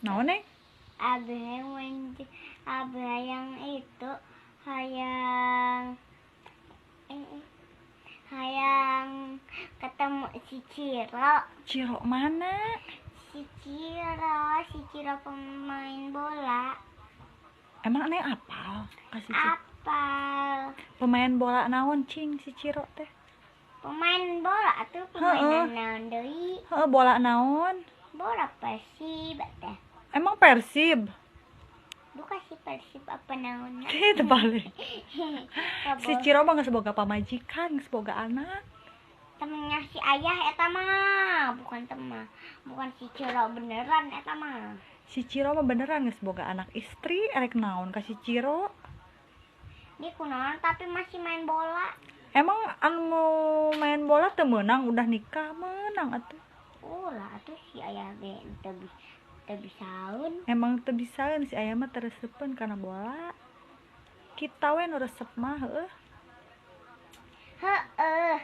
Naon neng? Abah yang itu hayang hayang ketemu si Ciro. Ciro mana? Si Ciro pemain bola. Emang neng apal? Kasih Apal. pemain bola naon cing si Ciro teh? Pemain bola tuh pemain naon deui? Heeh, bola naon? Bola Persib teh. Emang Persib? Bukan si Persib apa naon? Itu balik. Si Ciro mah geus boga pamajikan, geus boga anak. Temennya si ayah eta mah, bukan si Ciro beneran eta mah. Si Ciro mah beneran geus boga anak istri, erek naon ka si Ciro? Dia kunaon tapi masih main bola. Emang anu main bola teu meunang udah nikah meunang atuh. Ulah atuh si ayah ge teu bisaeun. Emang teu bisaeun si aya mah tereseupeun kana bola. Kita we nu resep mah heueuh. Heeh.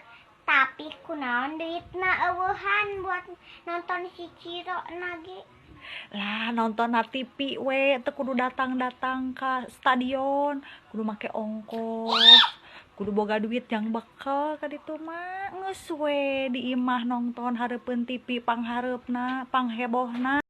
Tapi kunaon duitna eueuhan buat nonton si Ciro nage. Lah nonton na TV we teu kudu datang-datang ka stadion, kudu make ongkos, kudu boga duit yang bekal ka ditu mah. Geus we di imah nonton hareupeun TV panghareupna, panghebohna.